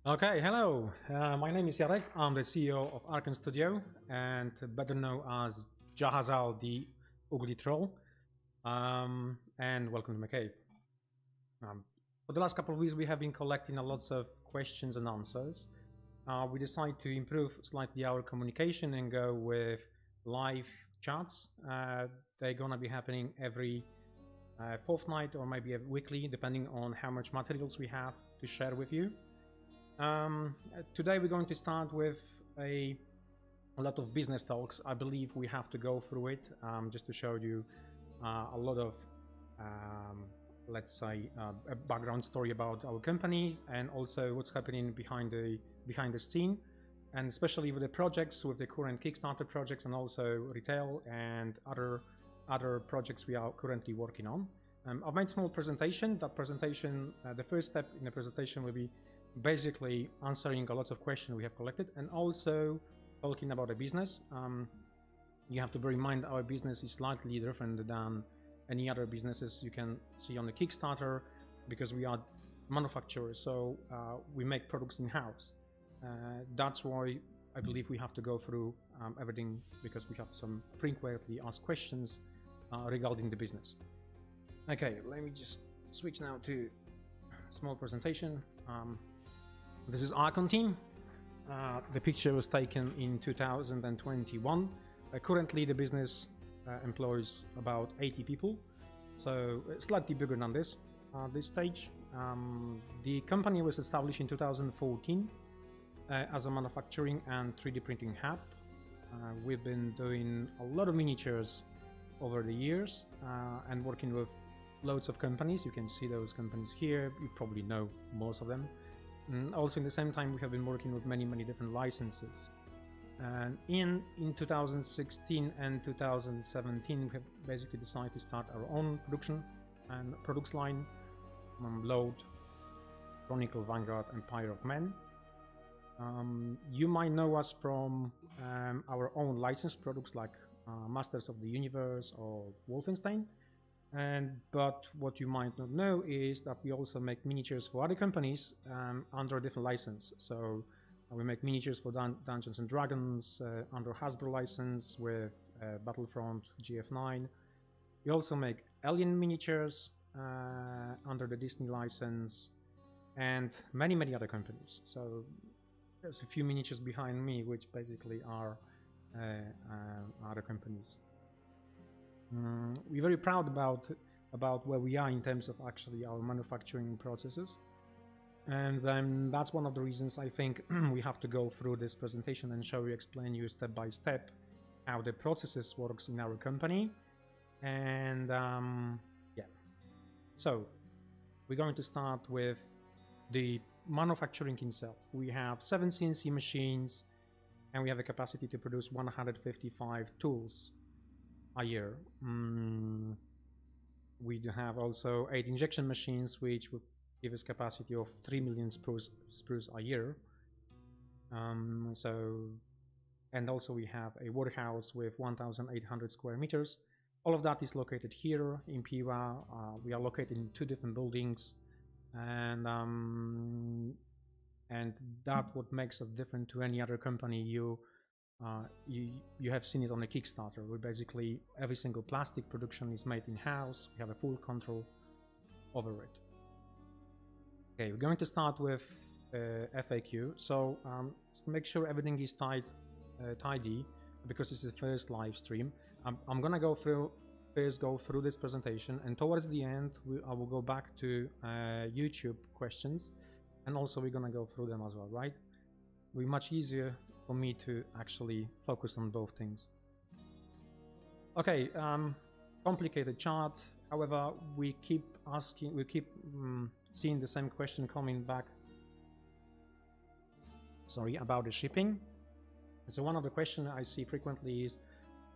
Okay, hello. My name is Jarek. I'm the CEO of Archon Studio, and better known as Jahazal the Ugly Troll. And welcome to my cave. For the last couple of weeks, we have been collecting lots of questions and answers. We decided to improve slightly our communication and go with live chats. They're gonna be happening every fortnight or maybe weekly, depending on how much materials we have to share with you. Today we're going to start with a lot of business talks. I believe we have to go through it just to show you a lot of let's say a background story about our company and also what's happening behind the scene, and especially with the projects, with the current Kickstarter projects and also retail and other projects we are currently working on. I've made a small presentation. That presentation, the first step in the presentation will be basically answering a lot of questions we have collected and also talking about the business. You have to bear in mind our business is slightly different than any other businesses you can see on the Kickstarter because we are manufacturers, so we make products in-house. That's why I believe we have to go through everything, because we have some frequently asked questions regarding the business. Okay, let me just switch now to a small presentation. This is Archon team. The picture was taken in 2021. Currently the business employs about 80 people, so slightly bigger than this at this stage. The company was established in 2014 as a manufacturing and 3D printing hub. We've been doing a lot of miniatures over the years and working with loads of companies. You can see those companies here. You probably know most of them. Also, in the same time, we have been working with many different licenses. And in 2016 and 2017, we have basically decided to start our own production and products line: Load, Chronicle, Vanguard, Empire of Men. You might know us from our own licensed products like Masters of the Universe or Wolfenstein. But what you might not know is that we also make miniatures for other companies under a different license. So we make miniatures for Dungeons and Dragons under Hasbro license with Battlefront GF9. We also make Alien miniatures under the Disney license and many other companies. So there's a few miniatures behind me which basically are other companies. We're very proud about where we are in terms of actually our manufacturing processes, and that's one of the reasons I think we have to go through this presentation and explain you step by step how the processes works in our company. And yeah, so we're going to start with the manufacturing itself. We have 7 CNC machines and we have a capacity to produce 155 tools a year. We do have also 8 injection machines, which would give us capacity of 3 million sprues a year. And also we have a warehouse with 1,800 square meters. All of that is located here in Piła. We are located in 2 different buildings, and that's what makes us different to any other company. You have seen it on the Kickstarter, where basically every single plastic production is made in-house. We have a full control over it. Okay, we're going to start with FAQ. So just make sure everything is tidy, because this is the first live stream. I'm gonna go through this presentation, and towards the end I will go back to YouTube questions, and also we're gonna go through them as well, right? It'll be much easier for me to actually focus on both things. Okay, complicated chart. However, we keep seeing the same question coming back. Sorry, about the shipping. So one of the questions I see frequently is,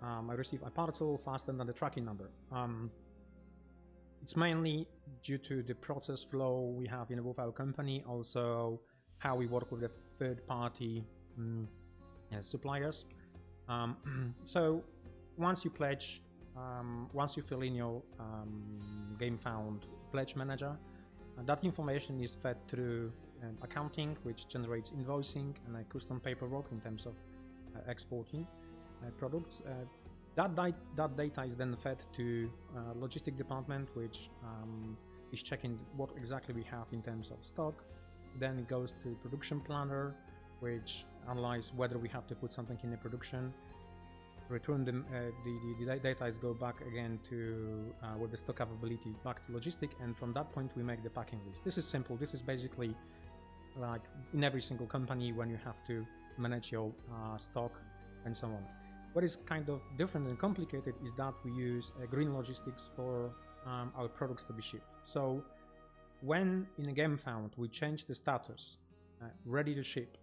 I receive a parcel faster than the tracking number. It's mainly due to the process flow we have with our company, also how we work with the third-party suppliers. So once you pledge, once you fill in your GameFound pledge manager, that information is fed through accounting, which generates invoicing and a custom paperwork in terms of exporting products. That data is then fed to logistic department, which is checking what exactly we have in terms of stock. Then it goes to production planner, which analyzes whether we have to put something in the production. Return the data is go back again to with the stock availability back to logistic, and from that point we make the packing list. This is simple. This is basically like in every single company when you have to manage your stock and so on. What is kind of different and complicated is that we use green logistics for our products to be shipped. So when in a game found we change the status ready to ship,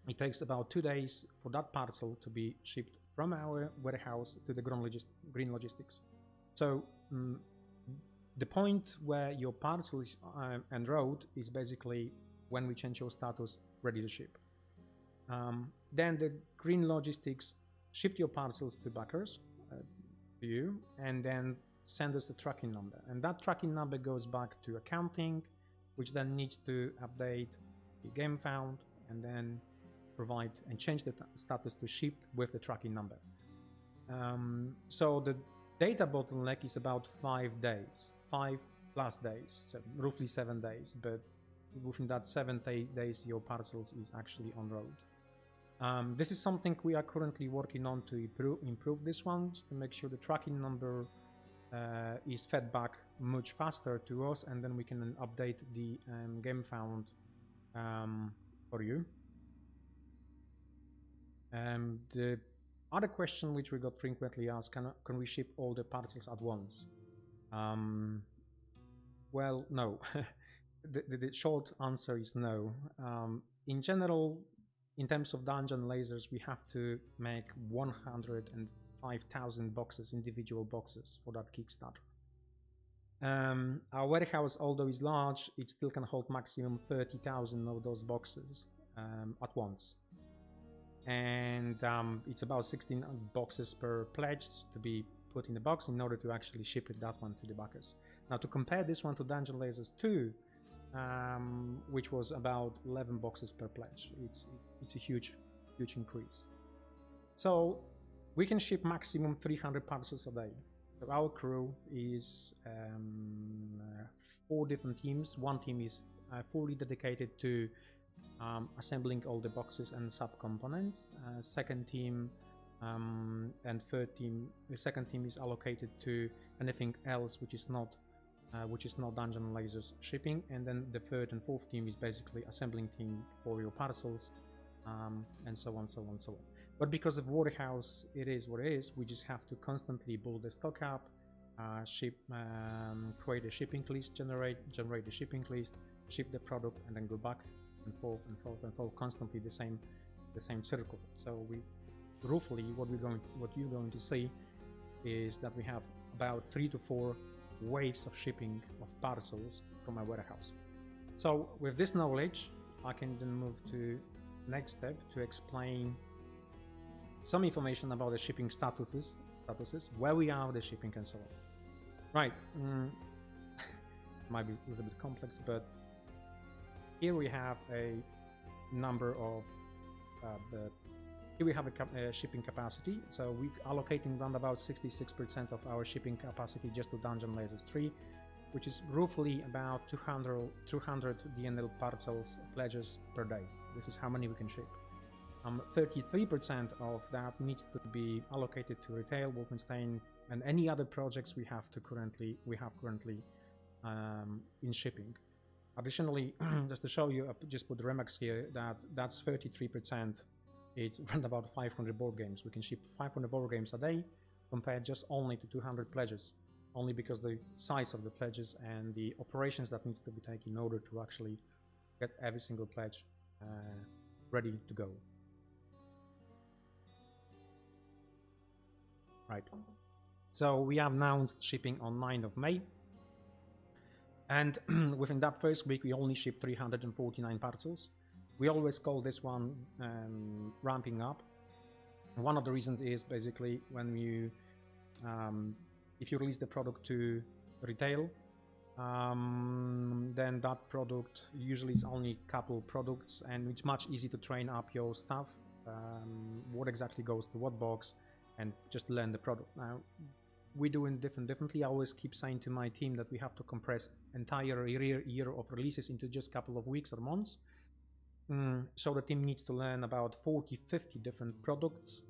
it takes about 2 days for that parcel to be shipped from our warehouse to the green logistics. So the point where your parcel is en route is basically when we change your status ready to ship. Then the green logistics ship your parcels to backers, to you, and then send us a tracking number. And that tracking number goes back to accounting, which then needs to update the game found and then provide and change the status to ship with the tracking number. So the data bottleneck is about 5 days, 5+ days, so roughly 7 days, but within that 7 days your parcels is actually on road. This is something we are currently working on to improve this one, just to make sure the tracking number is fed back much faster to us, and then we can update the game found for you. The other question which we got frequently asked, can we ship all the parcels at once? Well, no. the short answer is no. In general, in terms of dungeon lasers, we have to make 105,000 boxes, individual boxes for that Kickstarter. Our warehouse, although is large, it still can hold maximum 30,000 of those boxes at once. And it's about 16 boxes per pledge to be put in the box in order to actually ship it, that one, to the backers. Now, to compare this one to Dungeon Lasers 2, which was about 11 boxes per pledge, it's a huge increase. So we can ship maximum 300 parcels a day. So our crew is 4 different teams. One team is fully dedicated to assembling all the boxes and sub-components. Second team and third team, the second team is allocated to anything else which is not Dungeon Lasers shipping, and then the third and fourth team is basically assembling team for your parcels, and so on. But because of warehouse, it is what it is. We just have to constantly build the stock up, create a shipping list, generate the shipping list, ship the product, and then go back and forth, constantly the same circle. So we roughly what you're going to see is that we have about 3 to 4 waves of shipping of parcels from our warehouse. So with this knowledge, I can then move to next step to explain some information about the shipping statuses, where we are with the shipping and so on. Right, might be a little bit complex, but here we have a number of here we have a shipping capacity. So we're allocating around about 66% of our shipping capacity just to Dungeon Lasers 3, which is roughly about 200 DNL parcels pledges per day. This is how many we can ship. 33% of that needs to be allocated to retail, Wolfenstein, and any other projects we have currently in shipping. Additionally, just to show you, I just put the remarks here, that's 33%. It's around about 500 board games. We can ship 500 board games a day, compared just only to 200 pledges, only because the size of the pledges and the operations that needs to be taken in order to actually get every single pledge ready to go. Right. So we have announced shipping on 9th of May. And within that first week, we only shipped 349 parcels. We always call this one ramping up. And one of the reasons is basically when you, if you release the product to retail, then that product usually is only a couple products, and it's much easier to train up your staff, what exactly goes to what box, and just learn the product. Now, we're doing differently. I always keep saying to my team that we have to compress entire year of releases into just a couple of weeks or months. So the team needs to learn about 40-50 different products,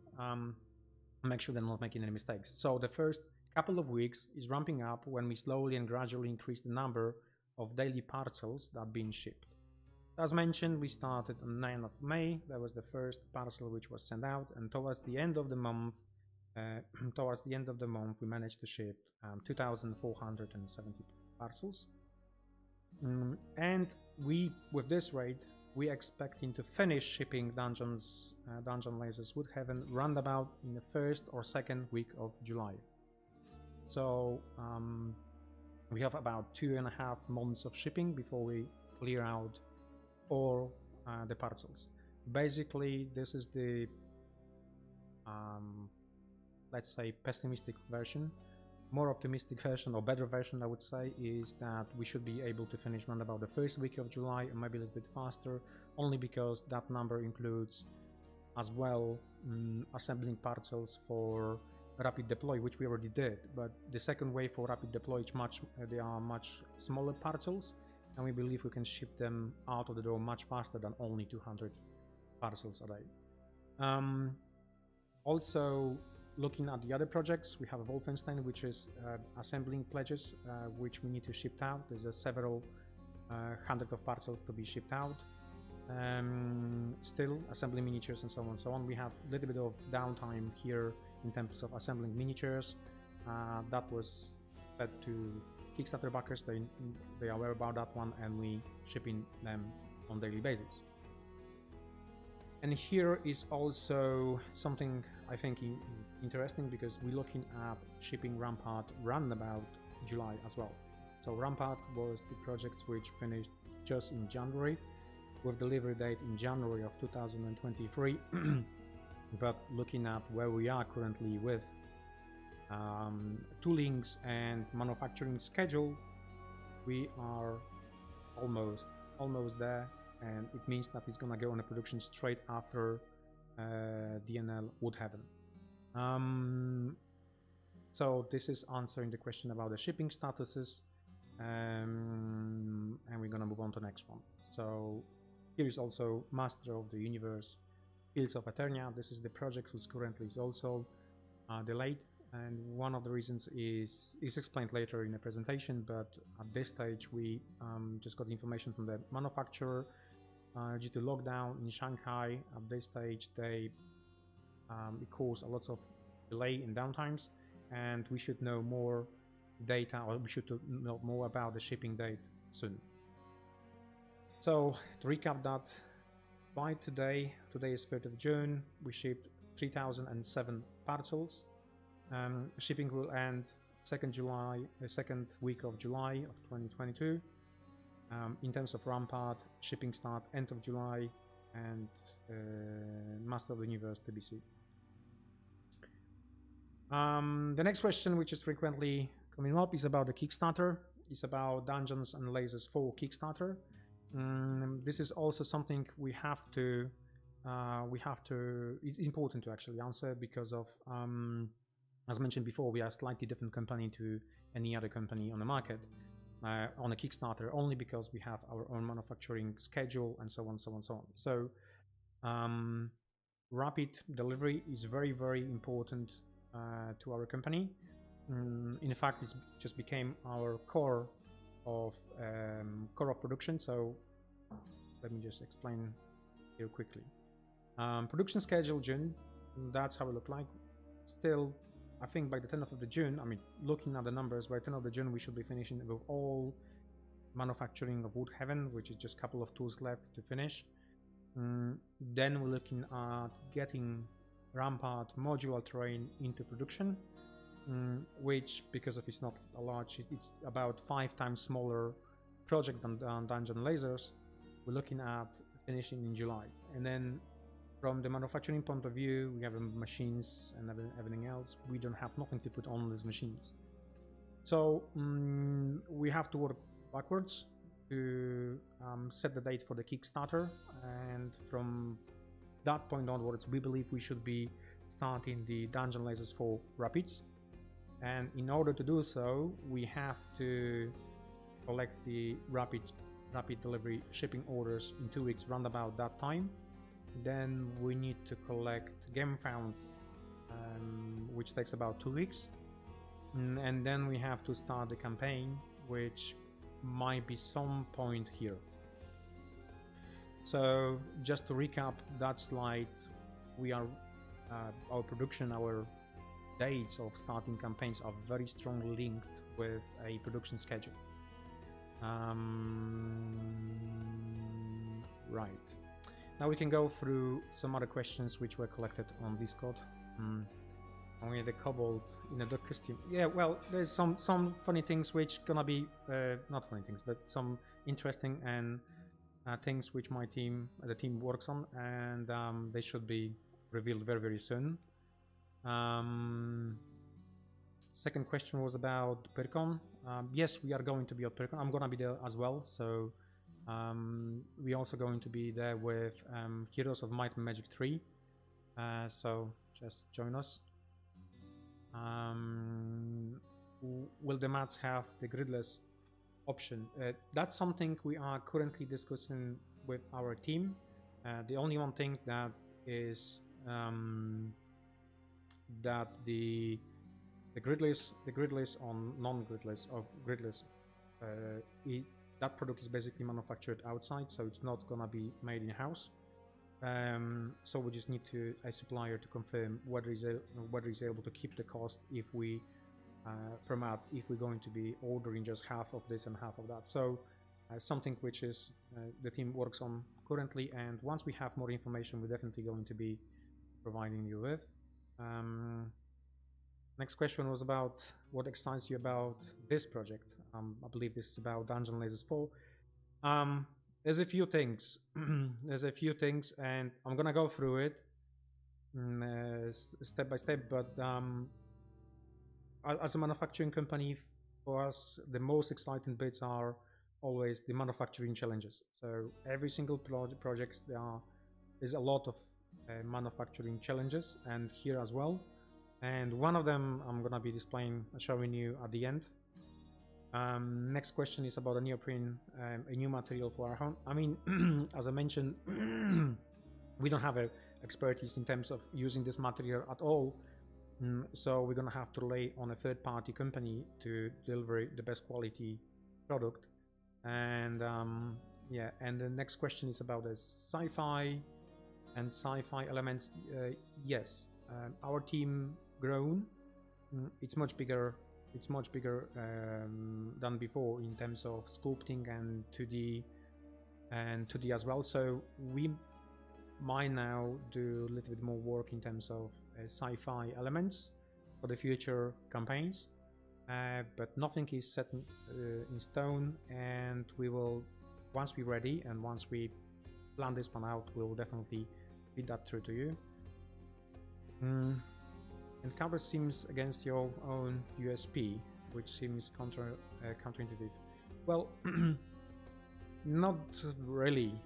make sure they're not making any mistakes. So the first couple of weeks is ramping up when we slowly and gradually increase the number of daily parcels that are being shipped. As mentioned, we started on 9th of May. That was the first parcel which was sent out, and towards the end of the month, we managed to ship 2,470 parcels. And with this rate, we expecting to finish shipping dungeon lasers Woodhaven roundabout in the first or second week of July. So we have about 2.5 months of shipping before we clear out all the parcels. Basically, this is the let's say pessimistic version. More optimistic version, or better version, I would say, is that we should be able to finish around about the first week of July, or maybe a little bit faster, only because that number includes as well assembling parcels for rapid deploy, which we already did. But the second wave for rapid deploy, they are much smaller parcels, and we believe we can ship them out of the door much faster than only 200 parcels a day. Also, looking at the other projects, we have Wolfenstein, which is assembling pledges, which we need to ship out. There's several hundred of parcels to be shipped out. Still assembling miniatures and so on and so on. We have a little bit of downtime here in terms of assembling miniatures. That was fed to Kickstarter backers. They are aware about that one, and we shipping them on daily basis. And here is also something I think interesting, because we're looking at shipping Rampart roundabout July as well. So Rampart was the project which finished just in January, with delivery date in January of 2023. But looking at where we are currently with toolings and manufacturing schedule, we are almost there, and it means that it's gonna go on a production straight after DNL Woodhaven. So this is answering the question about the shipping statuses, and we're gonna move on to the next one. So here is also Master of the Universe, Fields of Eternia. This is the project which currently is also delayed, and one of the reasons is explained later in the presentation, but at this stage we just got information from the manufacturer. Due to lockdown in Shanghai, at this stage it caused a lot of delay and downtimes, and we should know more data, or we should know more about the shipping date soon. So to recap that, by today is 3rd of June, we shipped 3,007 parcels. Shipping will end the second week of July of 2022. In terms of Rampart, shipping start end of July, and Master of the Universe TBC. The next question, which is frequently coming up, is about the Kickstarter. It's about Dungeons and Lasers for Kickstarter. This is also something we have to. It's important to actually answer, because of, as mentioned before, we are a slightly different company to any other company on the market. On a Kickstarter, only because we have our own manufacturing schedule and so on. So rapid delivery is very, very important to our company. In fact, it just became our core of production. So let me just explain here quickly. Production schedule June, that's how it looked like. Still, I think by the 10th of June, I mean, looking at the numbers, by 10th of June we should be finishing with all manufacturing of Woodhaven, which is just a couple of tools left to finish. Then we're looking at getting Rampart modular terrain into production, which, because of it's not a large, it's about 5 times smaller project than Dungeon Lasers, we're looking at finishing in July. And then from the manufacturing point of view, we have machines and everything else. We don't have nothing to put on these machines. So we have to work backwards to set the date for the Kickstarter, and from that point onwards, we believe we should be starting the Dungeon Lasers 4 Rapids. And in order to do so, we have to collect the rapid delivery shipping orders in 2 weeks, round about that time. Then we need to collect game founds, which takes about 2 weeks. And then we have to start the campaign, which might be some point here. So just to recap that slide, we are our production, our dates of starting campaigns are very strongly linked with a production schedule. Right. Now we can go through some other questions which were collected on Discord. Only the kobold in a duck costume. Yeah, well, there's some funny things which gonna be not funny things, but some interesting and things which the team works on, and they should be revealed very, very soon. Second question was about PyRCon. Yes, we are going to be at PyRCon. I'm gonna be there as well, so we're also going to be there with Heroes of Might and Magic 3. So just join us. Will the mats have the gridless option? That's something we are currently discussing with our team. The only one thing that is that the gridless on non-gridless or gridless, that product is basically manufactured outside, so it's not gonna be made in house. So we just need a supplier to confirm whether he's able to keep the cost if we if we're going to be ordering just half of this and half of that. So something which is the team works on currently, and once we have more information, we're definitely going to be providing you with. Next question was about what excites you about this project. I believe this is about Dungeon Lasers 4. There's a few things. There's a few things, and I'm gonna go through it step by step. But as a manufacturing company, for us, the most exciting bits are always the manufacturing challenges. So every single project, there's a lot of manufacturing challenges, and here as well. And one of them I'm gonna be showing you at the end. Next question is about a neoprene, a new material for our home. I mean, as I mentioned, we don't have expertise in terms of using this material at all. So we're gonna have to rely on a third-party company to deliver the best quality product. And yeah, and the next question is about the sci-fi elements. Yes, our team grown. It's much bigger than before in terms of sculpting and 2D as well. So we might now do a little bit more work in terms of sci-fi elements for the future campaigns, but nothing is set in stone, and we will, once we're ready and once we plan this one out, we'll definitely feed that through to you. And cover seems against your own USP, which seems counterintuitive. Well, not really.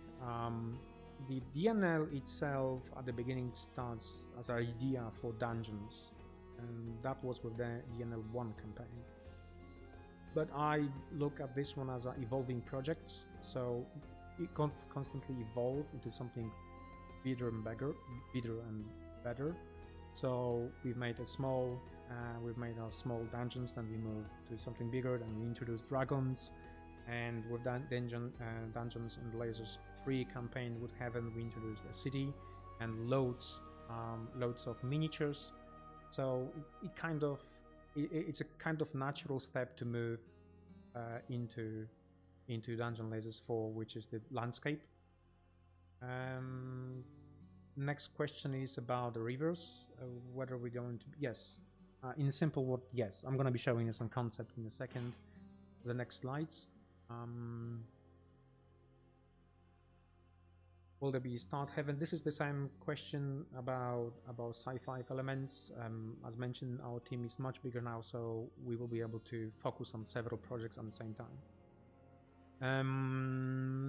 The DNL itself at the beginning starts as an idea for dungeons, and that was with the DNL 1 campaign. But I look at this one as an evolving project, so it can constantly evolve into something bigger and better. So we've made our small dungeons, then we moved to something bigger, then we introduced dragons, and with that Dungeons and Lasers 3 campaign with Heaven, we introduced a city and loads of miniatures. So it's a kind of natural step to move into Dungeon Lasers 4, which is the landscape. Next question is about the rivers. Whether we're going to... Yes. In a simple word, yes. I'm going to be showing you some concept in a second. The next slides. Will there be start heaven? This is the same question about sci-fi elements. As mentioned, our team is much bigger now, so we will be able to focus on several projects at the same time.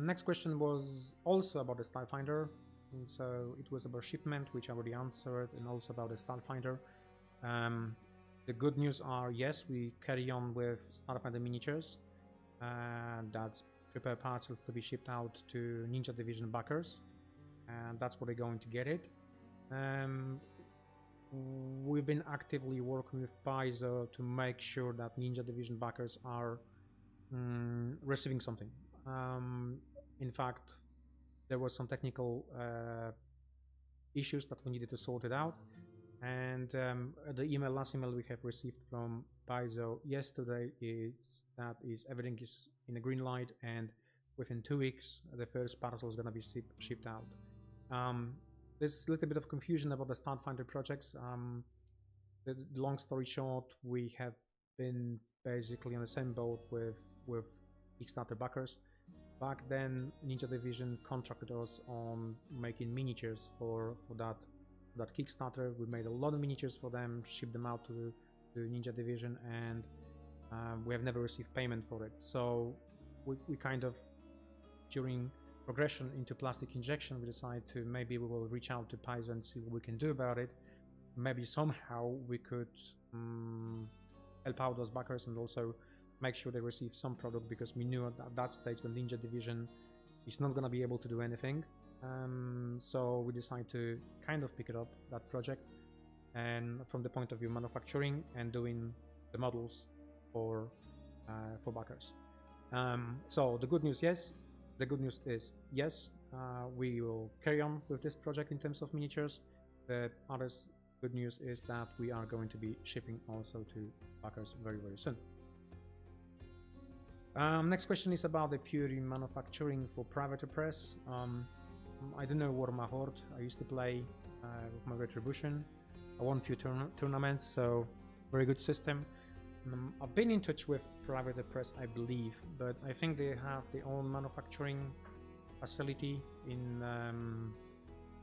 Next question was also about the Starfinder, and so it was about shipment, which I already answered, and also about the Starfinder. The good news are, yes, we carry on with Starfinder miniatures, and that's prepare parcels to be shipped out to Ninja Division backers, and that's where they're going to get it. We've been actively working with Paizo to make sure that Ninja Division backers are receiving something. In fact, there were some technical issues that we needed to sort it out, and the last email we have received from Paizo yesterday is everything is in a green light, and within 2 weeks the first parcel is going to be shipped out. There's a little bit of confusion about the Starfinder projects. The long story short, we have been basically on the same boat with Kickstarter backers. Back then, Ninja Division contracted us on making miniatures for that Kickstarter. We made a lot of miniatures for them, shipped them out to Ninja Division, and we have never received payment for it. So we kind of, during progression into plastic injection, we decided to maybe we will reach out to Paizo and see what we can do about it. Maybe somehow we could help out those backers and also make sure they receive some product, because we knew at that stage the Ninja Division is not going to be able to do anything. So we decided to kind of pick it up, that project, and from the point of view manufacturing and doing the models for backers. So the good news, yes. The good news is yes, we will carry on with this project in terms of miniatures. The other good news is that we are going to be shipping also to backers very, very soon. Next question is about the pure manufacturing for private press. I don't know Warhammer Horde. I used to play with my Retribution. I won a few tournaments, so very good system. I've been in touch with Private Press, I believe, but I think they have their own manufacturing facility in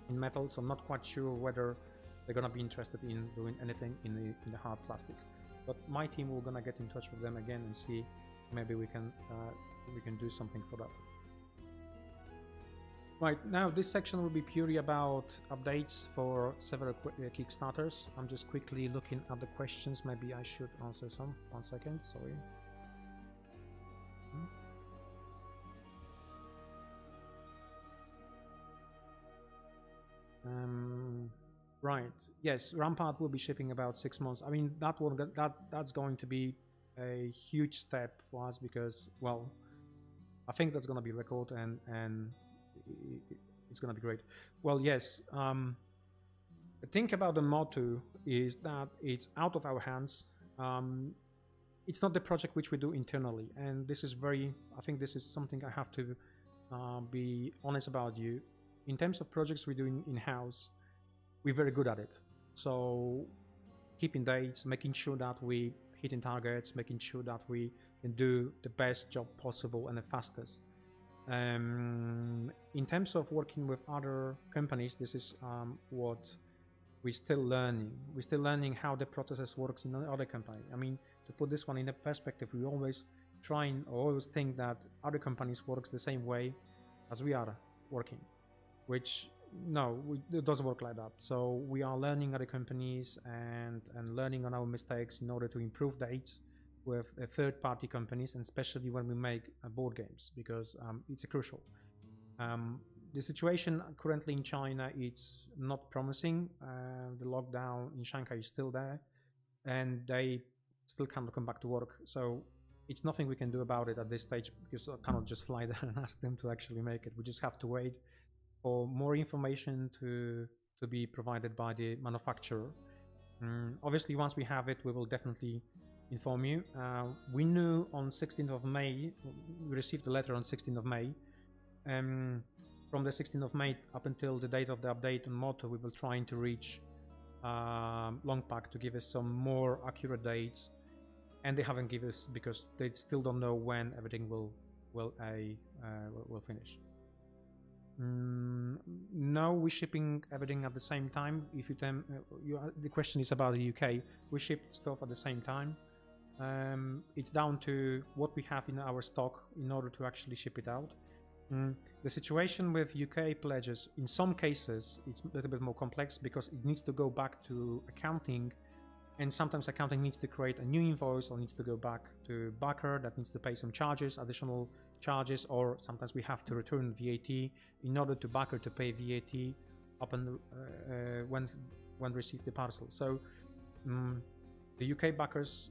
metal, so I'm not quite sure whether they're gonna be interested in doing anything in the hard plastic. But my team will gonna get in touch with them again and see maybe we can do something for that. Right, now this section will be purely about updates for several Kickstarters. I'm just quickly looking at the questions. Maybe I should answer some. 1 second, sorry. Right, yes, Rampart will be shipping about 6 months. I mean, that's going to be a huge step for us, because, well, I think that's going to be record, and it's going to be great. Well, yes, the thing about the motto is that it's out of our hands. It's not the project which we do internally, and this is I think this is something I have to be honest about you. In terms of projects we do in-house, we're very good at it. So keeping dates, making sure that we hitting targets, making sure that we can do the best job possible and the fastest. In terms of working with other companies, this is what we're still learning. We're still learning how the processes works in other company. I mean, to put this one in a perspective, we always always think that other companies works the same way as we are working, which no, it doesn't work like that. So we are learning other companies and learning on our mistakes in order to improve dates with third-party companies, and especially when we make board games, because it's crucial. The situation currently in China, it's not promising. The lockdown in Shanghai is still there, and they still cannot come back to work. So it's nothing we can do about it at this stage, because I cannot just fly there and ask them to actually make it. We just have to wait for more information to be provided by the manufacturer. Obviously, once we have it, we will definitely inform you. We knew on 16th of May, we received a letter on 16th of May. From the 16th of May up until the date of the update on Moto, we will try to reach Longpack to give us some more accurate dates, and they haven't given us, because they still don't know when everything will finish. No, we're shipping everything at the same time. If you the question is about the UK, we ship stuff at the same time. It's down to what we have in our stock in order to actually ship it out. The situation with UK pledges, in some cases, it's a little bit more complex because it needs to go back to accounting, and sometimes accounting needs to create a new invoice or needs to go back to backer that needs to pay some charges, additional charges, or sometimes we have to return VAT in order to backer to pay VAT upon when receive the parcel. So the UK backers,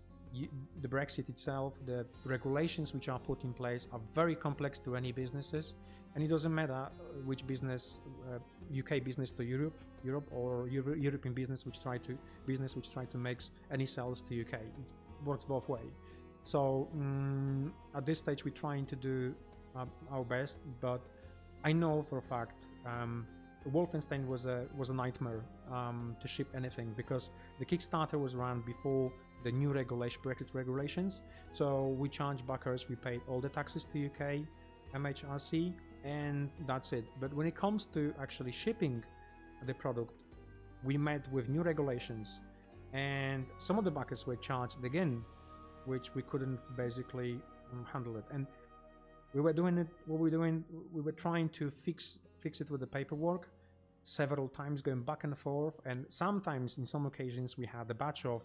the Brexit itself, the regulations which are put in place are very complex to any businesses, and it doesn't matter which business, UK business to Europe or European business which try to make any sales to UK. It works both ways. So at this stage we're trying to do our best, but I know for a fact Wolfenstein was a nightmare to ship anything, because the Kickstarter was run before the new Brexit regulations. So we charge backers, we paid all the taxes to UK, MHRC, and that's it. But when it comes to actually shipping the product, we met with new regulations, and some of the backers were charged again, which we couldn't basically handle it. And we were doing it. What we were doing, we were trying to fix it with the paperwork several times, going back and forth. And sometimes, in some occasions, we had a batch of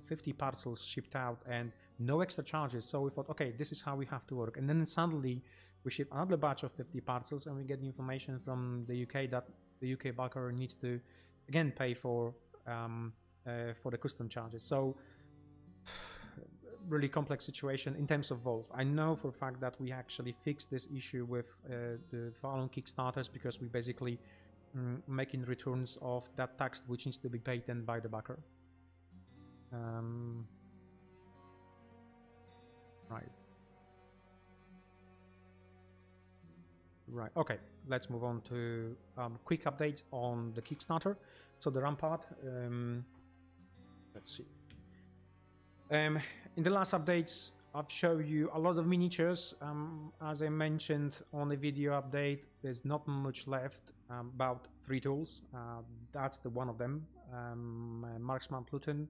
50 parcels shipped out and no extra charges. So we thought, okay, this is how we have to work. And then suddenly we ship another batch of 50 parcels, and we get the information from the UK that the UK backer needs to again pay for the custom charges. So really complex situation in terms of Wolf. I know for a fact that we actually fixed this issue with the following Kickstarters, because we basically making returns of that tax which needs to be paid then by the backer. Right. Okay. Let's move on to quick updates on the Kickstarter. So the Rampart. Let's see. In the last updates, I've shown you a lot of miniatures. As I mentioned on the video update, there's not much left. About 3 tools. That's the one of them. Marksman Platoon.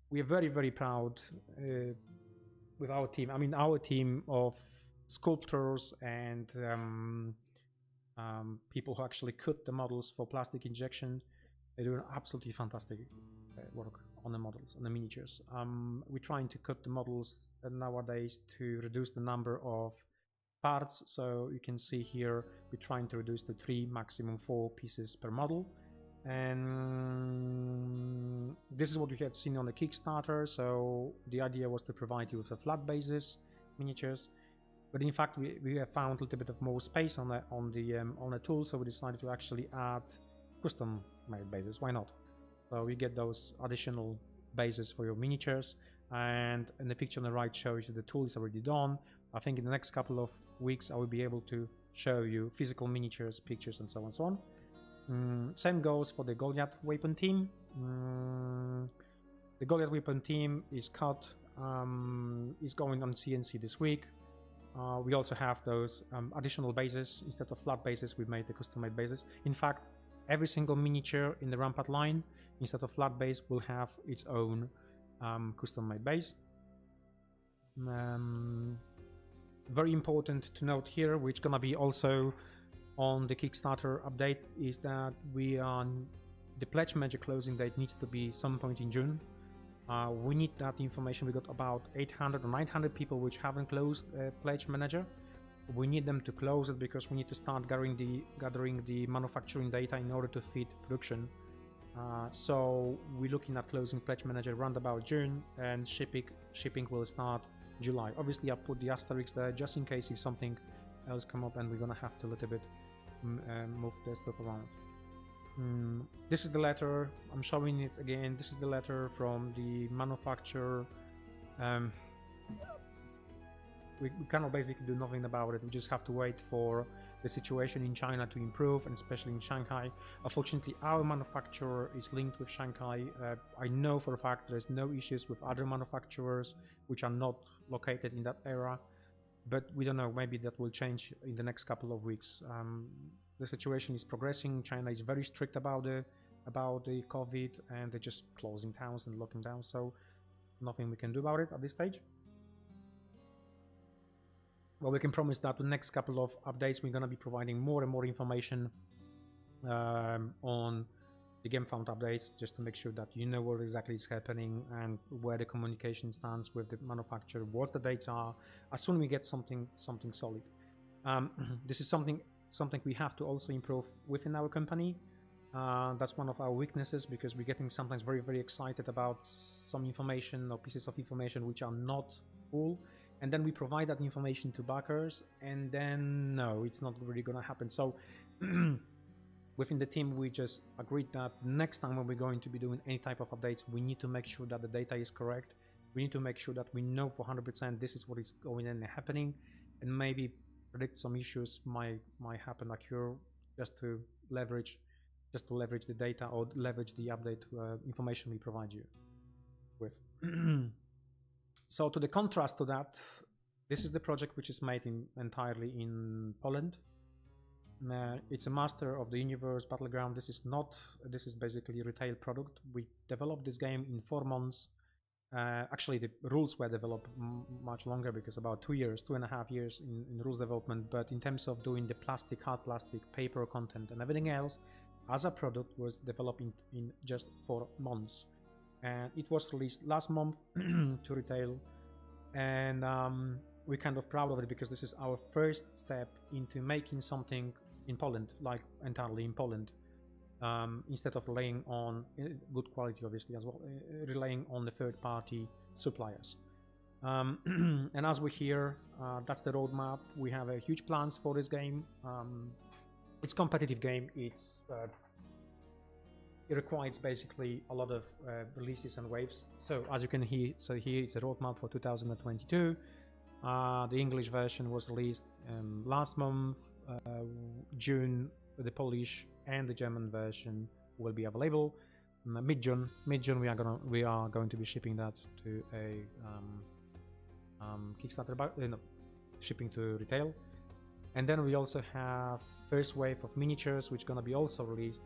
We are very, very proud with our team. I mean, our team of sculptors and people who actually cut the models for plastic injection. They're doing absolutely fantastic work on the models, on the miniatures. We're trying to cut the models nowadays to reduce the number of parts. So you can see here, we're trying to reduce to 3, maximum 4 pieces per model. And this is what we had seen on the Kickstarter. So the idea was to provide you with a flat basis miniatures, but in fact we have found a little bit of more space on the tool, so we decided to actually add custom made bases. Why not? So you get those additional bases for your miniatures, and in the picture on the right shows you the tool is already done. I think in the next couple of weeks I will be able to show you physical miniatures, pictures, and so on and so on. Same goes for the Goliath weapon team. The Goliath weapon team is cut, is going on CNC this week. We also have those additional bases. Instead of flat bases, we made the custom made bases. In fact, every single miniature in the Rampart line, instead of flat base, will have its own custom made base. Very important to note here, which gonna be also on the Kickstarter update, is that the pledge manager closing date needs to be some point in June. We need that information. We got about 800 or 900 people which haven't closed pledge manager. We need them to close it because we need to start gathering the manufacturing data in order to feed production. So we're looking at closing pledge manager around about June, and shipping will start July. Obviously I put the asterisk there just in case if something else come up and we're gonna have to a little bit move the stuff around. This is the letter. I'm showing it again. This is the letter from the manufacturer. We cannot basically do nothing about it. We just have to wait for the situation in China to improve, and especially in Shanghai. Unfortunately, our manufacturer is linked with Shanghai. I know for a fact there's no issues with other manufacturers which are not located in that area, but we don't know, maybe that will change in the next couple of weeks. The situation is progressing. China is very strict about the COVID, and they're just closing towns and locking down, so nothing we can do about it at this stage. Well, we can promise that the next couple of updates we're going to be providing more and more information on the game found updates, just to make sure that you know what exactly is happening and where the communication stands with the manufacturer, what the dates are, as soon as we get something solid. This is something we have to also improve within our company. That's one of our weaknesses, because we're getting sometimes very, very excited about some information or pieces of information which are not full, and then we provide that information to backers, and then no, it's not really gonna happen. So within the team, we just agreed that next time when we're going to be doing any type of updates, we need to make sure that the data is correct. We need to make sure that we know for 100% this is what is going and happening, and maybe predict some issues might happen, occur, just to leverage the data or leverage the update information we provide you with. So to the contrast to that, this is the project which is made entirely in Poland. It's a Master of the Universe Battleground. This is basically a retail product. We developed this game in 4 months. Actually, the rules were developed much longer, because about 2.5 years in rules development. But in terms of doing the plastic, hard plastic, paper content and everything else, as a product was developed in just 4 months. And it was released last month to retail. And we're kind of proud of it, because this is our first step into making something in Poland, like entirely in Poland, instead of relying on good quality, obviously, as well, relying on the third-party suppliers. And as we hear, that's the roadmap. We have huge plans for this game. It's a competitive game. It requires basically a lot of releases and waves. So as you can hear, here it's a roadmap for 2022. The English version was released last month, June. The Polish and the German version will be available mid-June. Mid-June we are going to be shipping that to a Kickstarter, shipping to retail. And then we also have first wave of miniatures, which gonna be also released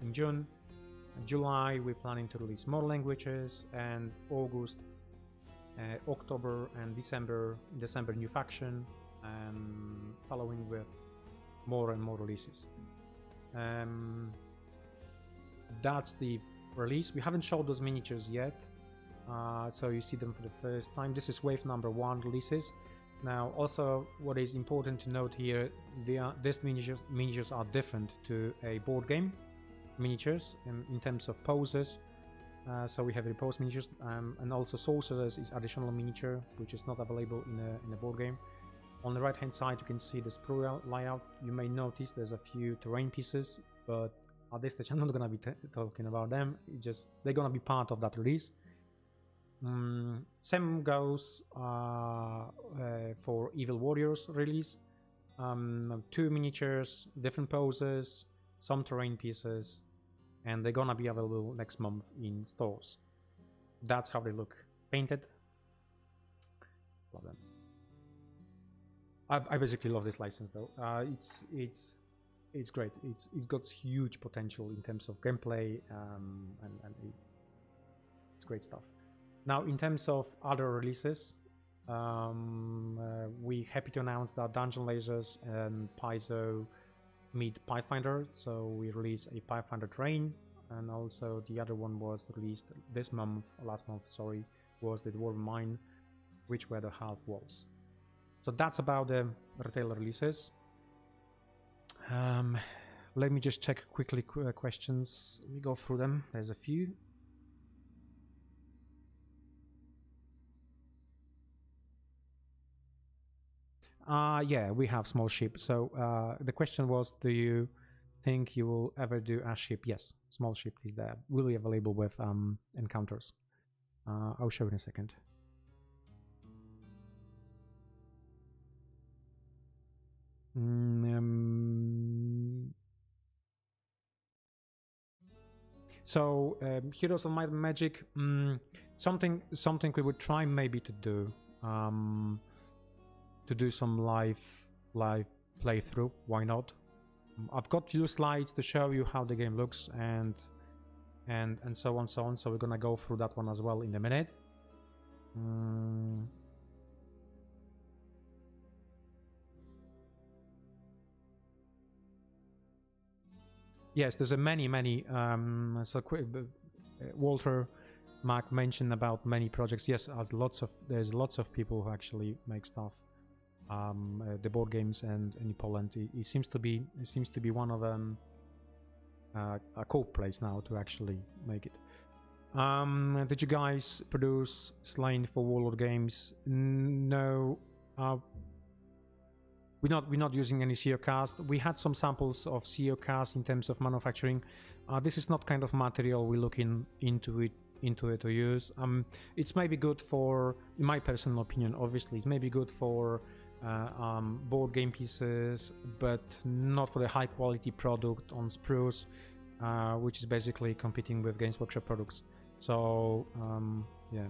in June. In July we're planning to release more languages, and August, October and December new faction, and following with more and more releases. That's the release. We haven't showed those miniatures yet, so you see them for the first time. This is wave number 1 releases. Now, also what is important to note here, these miniatures are different to a board game miniatures in terms of poses. So we have the pose miniatures, and also Sorcerers is additional miniature, which is not available in a board game. On the right hand side you can see the sprue layout. You may notice there's a few terrain pieces, but at this stage I'm not gonna be talking about them. They're gonna be part of that release. Same goes for Evil Warriors release. 2 miniatures, different poses, some terrain pieces, and they're gonna be available next month in stores. That's how they look painted. Love them. I basically love this license though. It's great. It's got huge potential in terms of gameplay, and it's great stuff. Now, in terms of other releases, we're happy to announce that Dungeon Lasers and Paizo meet Pathfinder. So we released a Pathfinder Train, and also the other one was released last month, was the Dwarven Mine, which were the Half Walls. So that's about the retail releases. Let me just check quickly questions. Let me go through them. There's a few. Yeah, we have small ship. So the question was, do you think you will ever do a ship? Yes, small ship is there. Will be available with encounters. I'll show you in a second. So Heroes of Might and Magic, something we would try maybe to do. to do some live playthrough. Why not? I've got few slides to show you how the game looks and so on, so on. So we're gonna go through that one as well in a minute. Yes, there's a many Walter Mark mentioned about many projects. Yes, there's lots of people who actually make stuff, the board games and in Poland. It seems to be one of them, a cool place now to actually make it. Did you guys produce Slain for Warlord Games? No. We're not using any CO cast. We had some samples of CO cast in terms of manufacturing. This is not kind of material we're looking into it to use. It's maybe good for, in my personal opinion, obviously, it's maybe good for board game pieces, but not for the high quality product on spruce, which is basically competing with Games Workshop products. So yeah.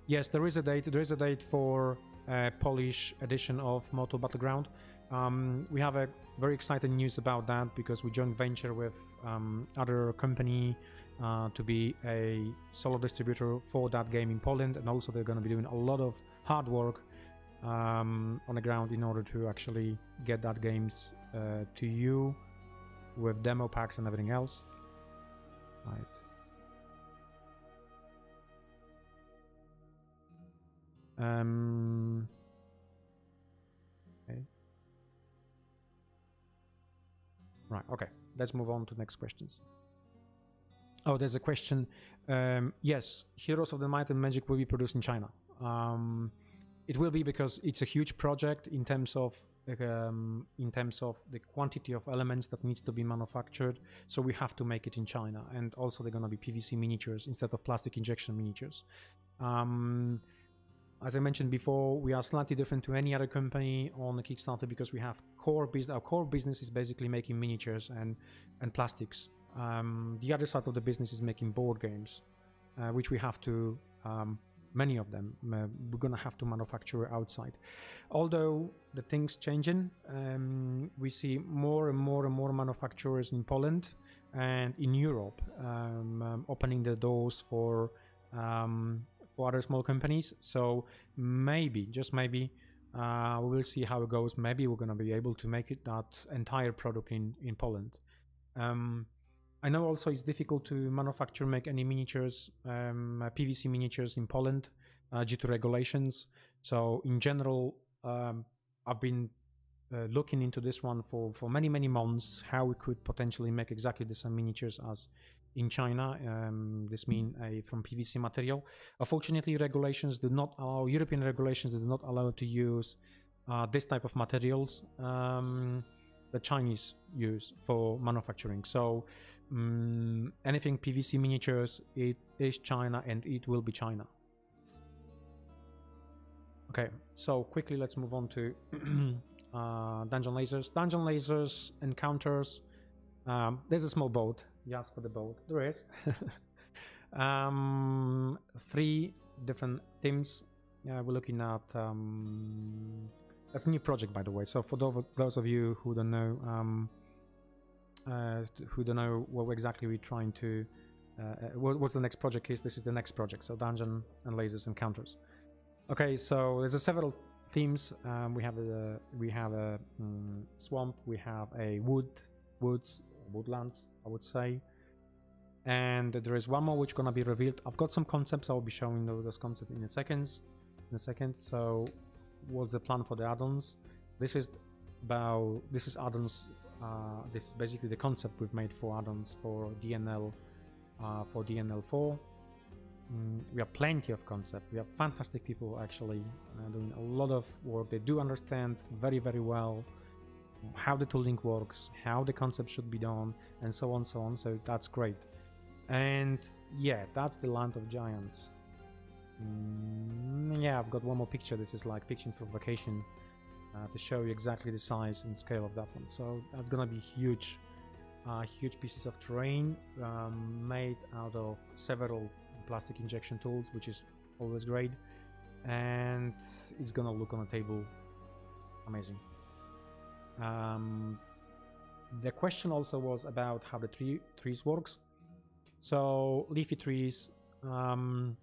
Yes, there is a date. There is a date for a Polish edition of Mortal Battleground. We have a very exciting news about that because we joint venture with other company to be a solo distributor for that game in Poland, and also they're going to be doing a lot of hard work on the ground in order to actually get that games to you with demo packs and everything else. Right. Okay. Right, okay. Let's move on to next questions. Oh, there's a question. Yes, Heroes of the Might and Magic will be produced in China. It will be because it's a huge project in terms of the quantity of elements that needs to be manufactured. So we have to make it in China, and also they're going to be PVC miniatures instead of plastic injection miniatures. As I mentioned before, we are slightly different to any other company on the Kickstarter because we have our core business is basically making miniatures and plastics. The other side of the business is making board games, which we have to, many of them, we're gonna have to manufacture outside. Although the things changing, we see more and more manufacturers in Poland and in Europe opening the doors for other small companies. So maybe, just maybe, we will see how it goes. Maybe we're going to be able to make it that entire product in Poland. I know also it's difficult to make any miniatures, PVC miniatures in Poland due to regulations. So in general, I've been looking into this one for many months, how we could potentially make exactly the same miniatures as in China. This means from PVC material. Unfortunately, European regulations do not allow to use this type of materials the Chinese use for manufacturing. So anything PVC miniatures, it is China and it will be China. Okay, so quickly let's move on to Dungeon Lasers. Dungeon Lasers encounters. There's a small boat. Yes, for the boat. There is. 3 different themes. We're looking at. That's a new project, by the way. So for those of you who don't know, what exactly we're trying to, what's the next project is. This is the next project. So Dungeon and Lasers Encounters. Okay, so there's several themes. We have a swamp. We have a woodlands, I would say, and there is one more which is gonna be revealed. I've got some concepts. I'll be showing those concepts in a second. So, what's the plan for the add-ons? This is add-ons. This is basically the concept we've made for add-ons for DNL, for DNL4. We have plenty of concept. We have fantastic people actually doing a lot of work. They do understand very well how the tooling works, how the concept should be done, and so on. So that's great. And yeah, that's the Land of Giants. Yeah, I've got one more picture. This is like picture for vacation to show you exactly the size and scale of that one. So that's gonna be huge pieces of terrain made out of several plastic injection tools, which is always great, and it's gonna look on the table amazing. The question also was about how the trees works. So leafy trees, you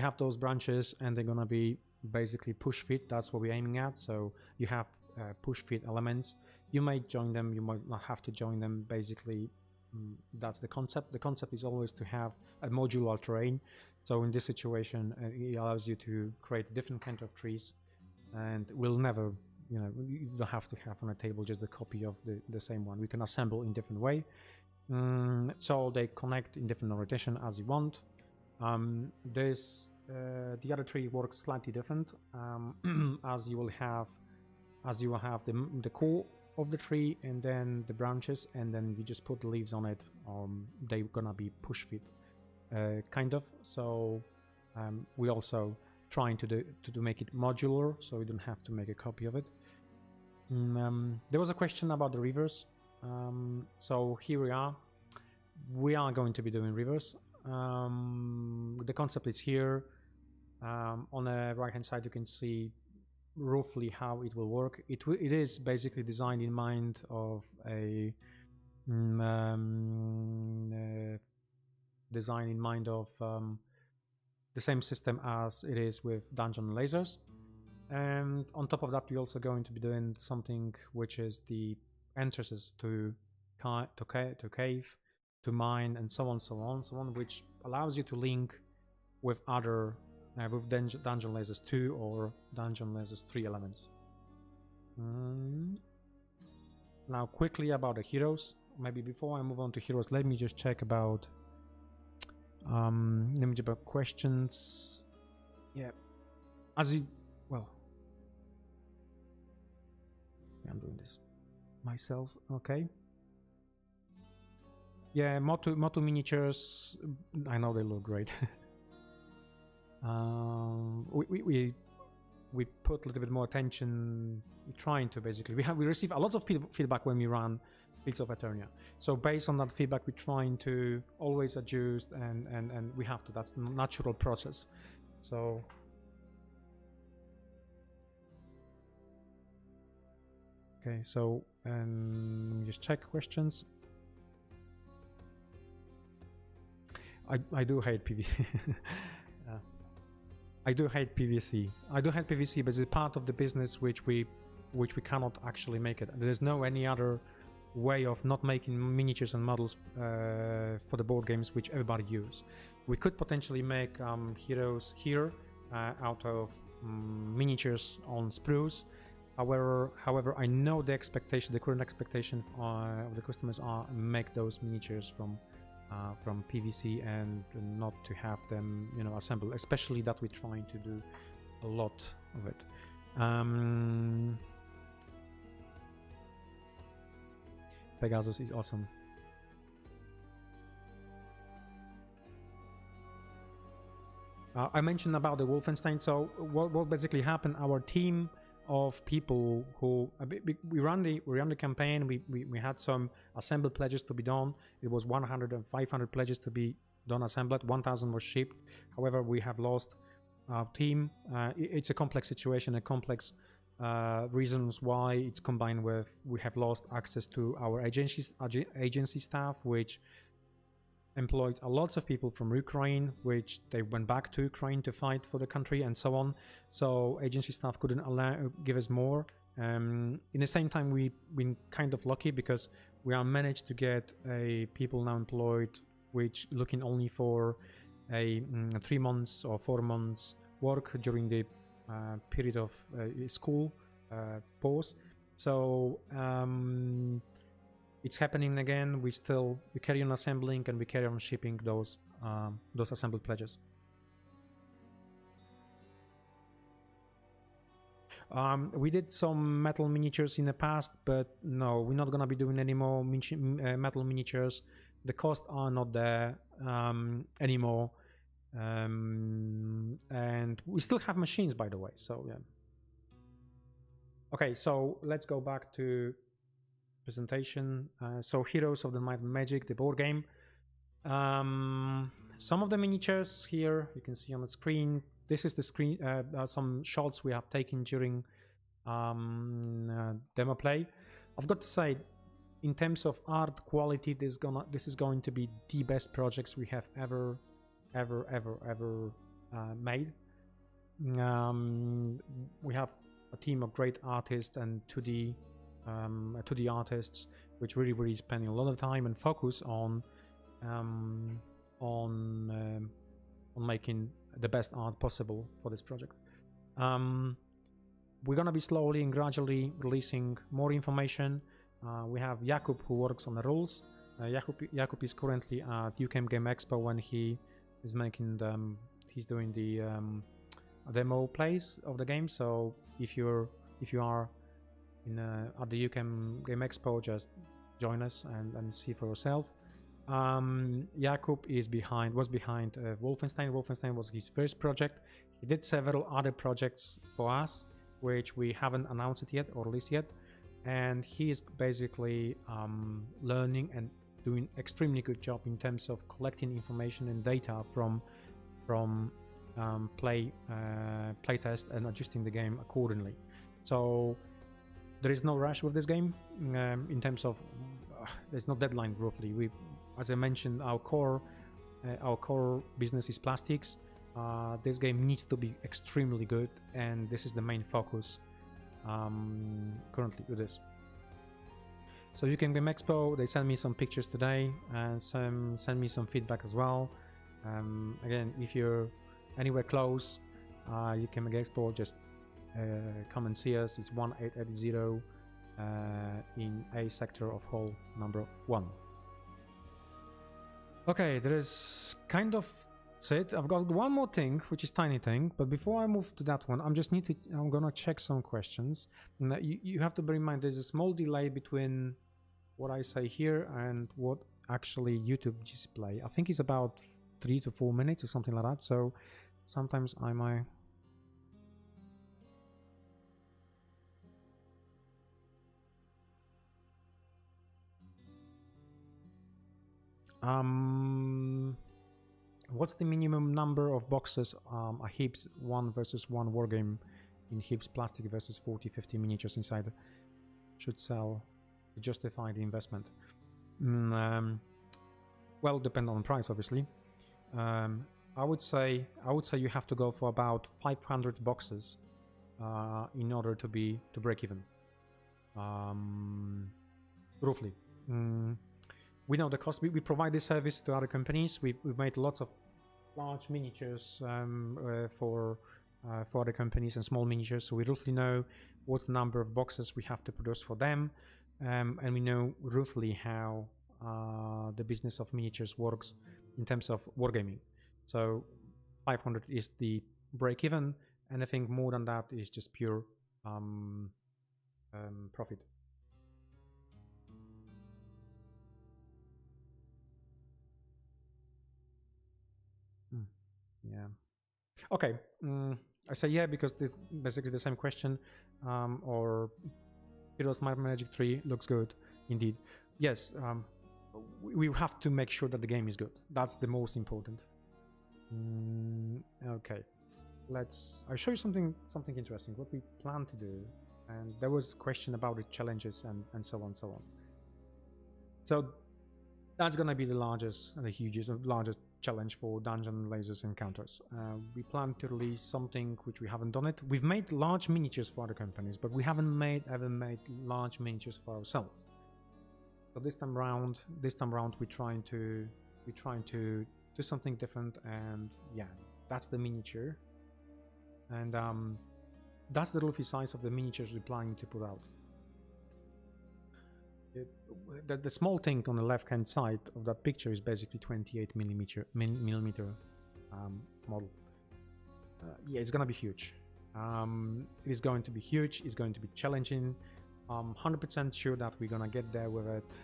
have those branches and they're gonna be basically push fit. That's what we're aiming at. So you have push fit elements. You might join them, you might not have to join them. Basically, that's the concept. The concept is always to have a modular terrain. So in this situation, it allows you to create different kind of trees, and we'll never, you know, you don't have to have on a table just a copy of the same one. We can assemble in different way. So they connect in different orientation as you want. The other tree works slightly different, as you will have the core of the tree and then the branches, and then you just put the leaves on it. They're gonna be push fit, kind of. So we also trying to make it modular, so we don't have to make a copy of it. There was a question about the rivers. So here we are. We are going to be doing rivers. The concept is here. On the right hand side you can see roughly how it will work. It is basically designed in mind of the same system as it is with dungeon lasers. And on top of that, we're also going to be doing something which is the entrances to cave, to mine, and so on, which allows you to link with other with Dungeon Lasers 2 or Dungeon Lasers 3 elements. Now quickly about the heroes. Maybe before I move on to heroes, let me just check about questions. Yeah, I'm doing this myself. Okay. Yeah, Motu miniatures. I know they look great. We put a little bit more attention. We're trying to basically we receive a lot of feedback when we run Fields of Eternia. So based on that feedback, we're trying to always adjust, and we have to. That's the natural process. So. Okay, so let me just check questions. I do hate PvC. I do hate PvC. But it's part of the business which we cannot actually make it. There's no any other way of not making miniatures and models for the board games which everybody use. We could potentially make heroes here out of miniatures on sprues. However, I know the current expectation of the customers are make those miniatures from PVC and not to have them, assembled. Especially that we're trying to do a lot of it. Pegasus is awesome. I mentioned about the Wolfenstein. So what basically happened? Our team of people who we ran the campaign. We had some assembled pledges to be done. It was 100 and 500 pledges to be done assembled. 1,000 was shipped. However, we have lost our team. It's a complex situation, a complex reasons why it's combined with we have lost access to our agency staff, which employed a lot of people from Ukraine, which they went back to Ukraine to fight for the country and so on. So agency staff couldn't give us more. In the same time, we've been kind of lucky because we are managed to get people now employed, which looking only for a 3 months or 4 months work during the period of school pause. So it's happening again. We carry on assembling and we carry on shipping those assembled pledges. We did some metal miniatures in the past, but no, we're not gonna be doing any more metal miniatures. The costs are not there anymore, and we still have machines, by the way. So yeah. Okay, so let's go back to presentation. So Heroes of the Might and Magic, the board game. Some of the miniatures here you can see on the screen. This is the screen, some shots we have taken during demo play. I've got to say, in terms of art quality, this is going to be the best projects we have ever made. We have a team of great artists and 2D artists, which really spending a lot of time and focus on making the best art possible for this project. We're gonna be slowly and gradually releasing more information. We have Jakub who works on the rules. Jakub is currently at UK Game Expo when he is making he's doing the demo plays of the game. So if you are at the UK Game Expo, just join us and see for yourself. Jakub was behind Wolfenstein. Wolfenstein was his first project. He did several other projects for us, which we haven't announced it yet or released yet, and he is basically learning and doing extremely good job in terms of collecting information and data from playtest and adjusting the game accordingly. So there is no rush with this game in terms of there's no deadline roughly. As I mentioned, our core business is plastics. This game needs to be extremely good, and this is the main focus currently with this. So you can Game Expo, they sent me some pictures today and send me some feedback as well. Again, if you're anywhere close, you can Game Expo, just come and see us. It's 1880 in A sector of hall number 1. Okay, there is kind of it. I've got one more thing, which is tiny thing, but before I move to that one, I'm gonna check some questions. You have to bear in mind there's a small delay between what I say here and what actually YouTube display. I think it's about 3 to 4 minutes or something like that. So sometimes I might. What's the minimum number of boxes a Hibs 1 versus 1 wargame in Hibs plastic versus 40-50 miniatures inside should sell to justify the investment? Well, depend on the price, obviously. I would say you have to go for about 500 boxes in order to break even, roughly. We know the cost. We provide this service to other companies. We've made lots of large miniatures for other companies and small miniatures, so we roughly know what's the number of boxes we have to produce for them, and we know roughly how the business of miniatures works in terms of wargaming. So 500 is the break-even. Anything more than that is just pure profit. Yeah. Okay. I say yeah because this basically the same question. Or Heroes Might Magic 3 looks good indeed. Yes. We have to make sure that the game is good. That's the most important. Okay. I'll show you something interesting. What we plan to do, and there was a question about the challenges and so on. So that's gonna be the largest and the largest challenge for Dungeon Lasers Encounters. We plan to release something which we haven't done it. We've made large miniatures for other companies, but we haven't ever made large miniatures for ourselves. So this time round, we're trying to do something different, and yeah, that's the miniature, and that's the roughly size of the miniatures we're planning to put out. The small thing on the left hand side of that picture is basically 28 millimeter model. Yeah, it's gonna be huge. It is going to be huge. It's going to be challenging. I'm 100% sure that we're gonna get there with it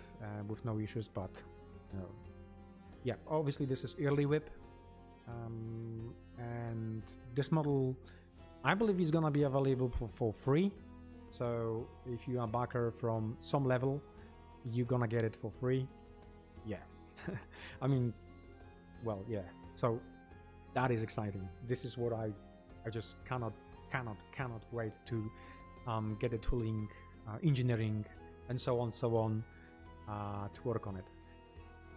with no issues, but yeah, obviously this is early whip, and this model I believe is gonna be available for free. So if you are a backer from some level, you're gonna get it for free. Yeah. I mean, well, yeah, So that is exciting. This is what I just cannot wait to get the tooling, engineering, and so on to work on it.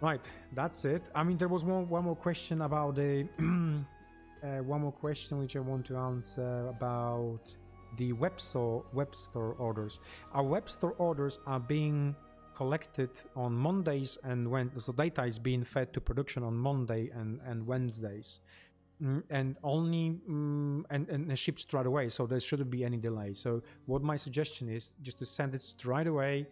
Right, that's it. I mean, there was one more question about the one more question which I want to answer about the web store orders. Our web store orders are being collected on Mondays and Wednesdays, so data is being fed to production on Monday and Wednesdays, and only and shipped straight away, so there shouldn't be any delay. So what my suggestion is just to send it straight away,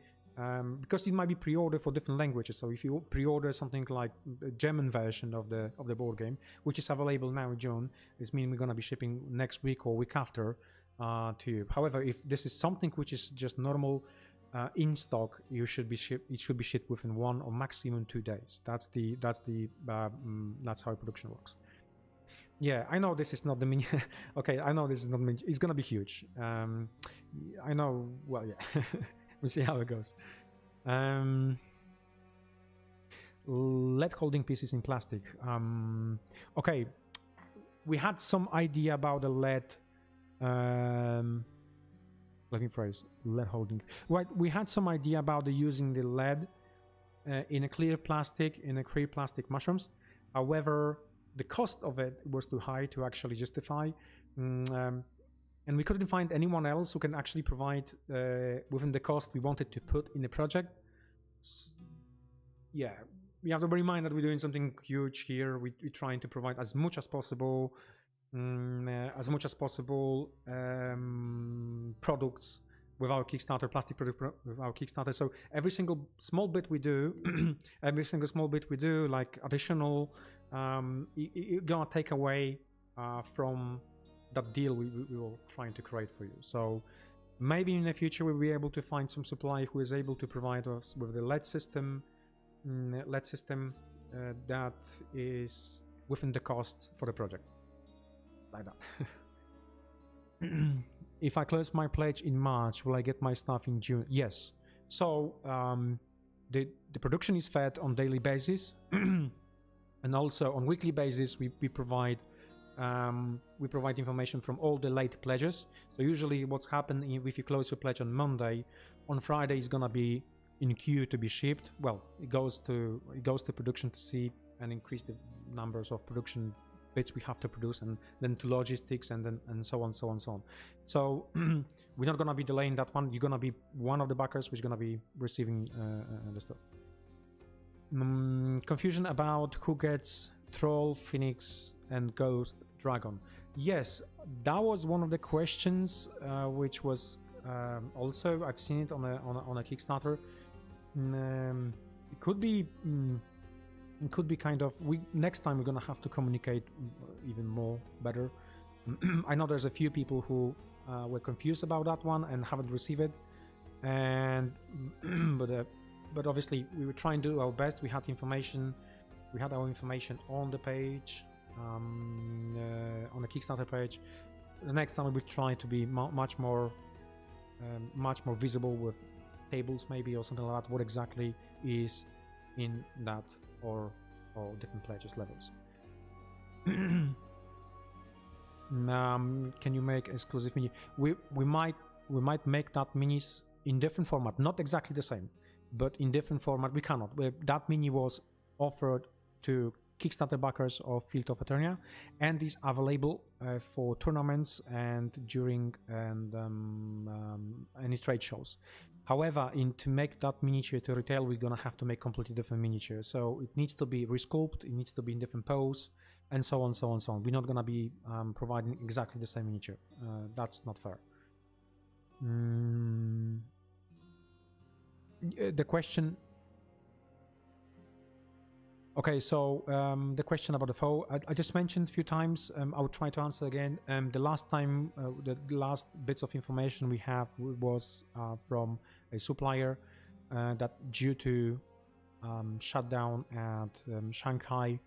because it might be pre-order for different languages. So if you pre-order something like the German version of the board game, which is available now in June, this means we're going to be shipping next week or week after to you. However, if this is something which is just normal in stock, it should be shipped within 1 or maximum 2 days. That's how production works. Yeah, I know this is not the mini. Okay, I know this is not mini. It's gonna be huge. I know. Well, yeah. We'll see how it goes. LED holding pieces in plastic. Okay, we had some idea about the LED. Let me phrase LED holding. Right, we had some idea about using the LED in a clear plastic mushrooms. However, the cost of it was too high to actually justify, and we couldn't find anyone else who can actually provide within the cost we wanted to put in the project. Yeah, we have to bear in mind that we're doing something huge here. We're trying to provide as much as possible products with our Kickstarter, plastic product with our Kickstarter. So every single small bit we do, like additional, it's gonna take away from that deal we were trying to create for you. So maybe in the future we'll be able to find some supplier who is able to provide us with the LED system, that is within the cost for the project. Like that. If I close my pledge in March, will I get my stuff in June? Yes. So the production is fed on daily basis, and also on weekly basis we provide information from all the late pledges. So usually what's happened if you close your pledge on Monday, on Friday is gonna be in queue to be shipped. Well, it goes to production to see and increase the numbers of production bits we have to produce, and then to logistics, and so on. So we're not gonna be delaying that one. You're gonna be one of the backers who's gonna be receiving the stuff. Confusion about who gets Troll, Phoenix, and Ghost Dragon. Yes, that was one of the questions, which was also I've seen it on a Kickstarter. It could be. It could be kind of, next time we're gonna have to communicate even more better. I know there's a few people who were confused about that one and haven't received it, and but obviously we were trying to do our best. We had our information on the page, on the Kickstarter page. The next time we will try to be much more visible with tables maybe, or something like that, what exactly is in that or different pledges levels. Can you make exclusive mini? We might make that minis in different format, not exactly the same, but in different format. We cannot. That mini was offered to Kickstarter backers of Field of Eternia, and is available for tournaments and during any trade shows. However, to make that miniature to retail, we're gonna have to make completely different miniature. So it needs to be resculpted, it needs to be in different pose, and so on. We're not gonna be providing exactly the same miniature. That's not fair. The question. Okay, so the question about the foe, I just mentioned a few times. I will try to answer again. The last time, the last bits of information we have was from a supplier that due to shutdown at Shanghai,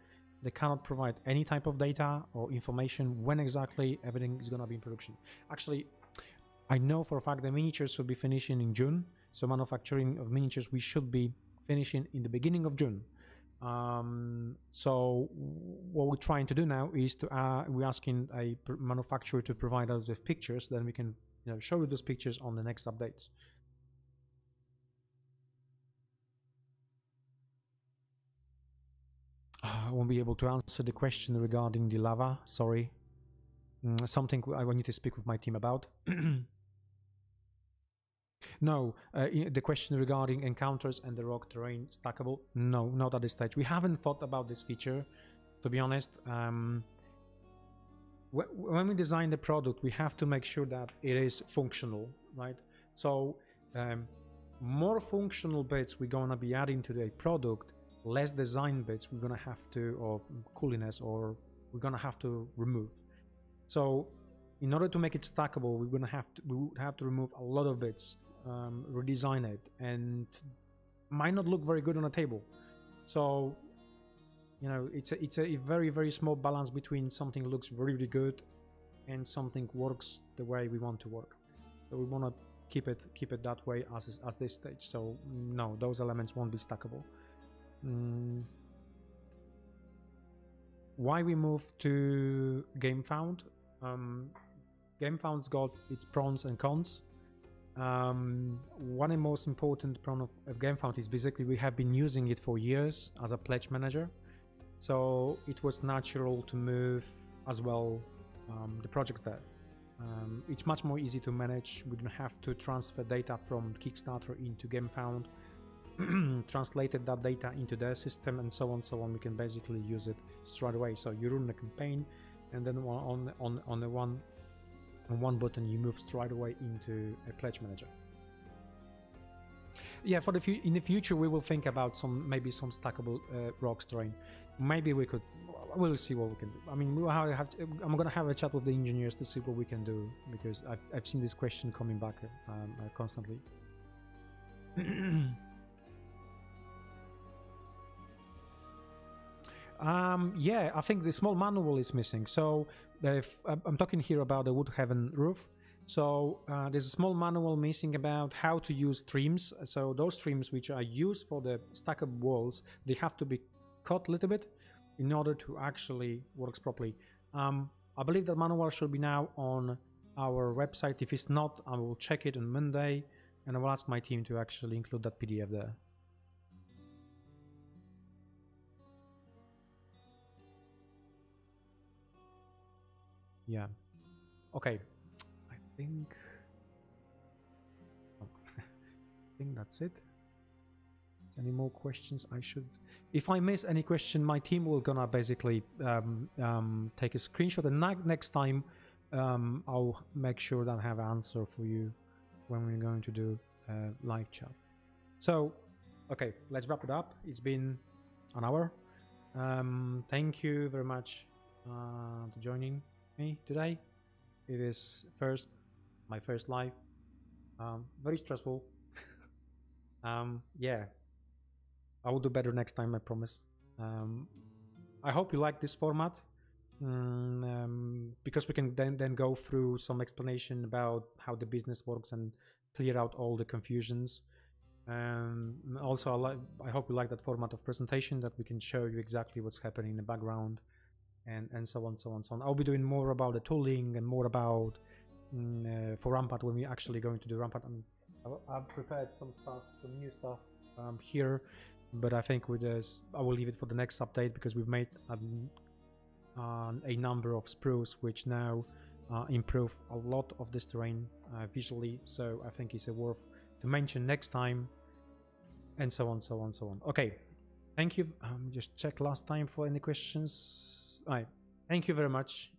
they cannot provide any type of data or information when exactly everything is going to be in production. Actually, I know for a fact the miniatures will be finishing in June. So manufacturing of miniatures, we should be finishing in the beginning of June. So what we're trying to do now is to we're asking a manufacturer to provide us with pictures, then we can show you those pictures on the next updates. I won't be able to answer the question regarding the lava, sorry. Something I will need to speak with my team about. No, the question regarding encounters and the rock terrain stackable, no, not at this stage. We haven't thought about this feature, to be honest. When we design the product, we have to make sure that it is functional, right? So more functional bits we're gonna be adding to the product, less design bits we're gonna have to, or cooliness, or we're gonna have to remove. So in order to make it stackable, we would have to remove a lot of bits, redesign it, and might not look very good on a table. So it's a very, very small balance between something looks really, really good and something works the way we want to work. So we want to keep it that way as this stage. So no, those elements won't be stackable. Why we moved to GameFound? GameFound's got its pros and cons. One of the most important pros of GameFound is basically we have been using it for years as a pledge manager, so it was natural to move as well the projects there. It's much more easy to manage. We don't have to transfer data from Kickstarter into GameFound, translated that data into their system, and so on. We can basically use it straight away. So you run a campaign, and then on one button you move straight away into a pledge manager. Yeah, in the future we will think about maybe some stackable rocks terrain. Maybe we'll see what we can do. I mean, I'm gonna have a chat with the engineers to see what we can do, because I've seen this question coming back constantly. Yeah, I think the small manual is missing. So I'm talking here about the Woodhaven roof. So there's a small manual missing about how to use streams. So those streams which are used for the stackable walls, they have to be cut a little bit in order to actually work properly. I believe that manual should be now on our website. If it's not, I will check it on Monday, and I will ask my team to actually include that PDF there. Yeah. Okay. I think that's it. Any more questions? If I miss any question, my team will gonna basically take a screenshot, and next time I'll make sure that I have an answer for you when we're going to do live chat. So okay, let's wrap it up. It's been an hour. Thank you very much for joining me today. It is my first live. Very stressful. Yeah, I will do better next time, I promise. I hope you like this format, because we can then go through some explanation about how the business works and clear out all the confusions. Also, I hope you like that format of presentation, that we can show you exactly what's happening in the background, and so on. I'll be doing more about the tooling and more about for Rampart when we're actually going to do Rampart. I've prepared some new stuff here, but I think I will leave it for the next update, because we've made a number of sprues which now improve a lot of this terrain visually. So I think it's worth to mention next time, and so on. Okay, thank you. Just check last time for any questions. All right, thank you very much.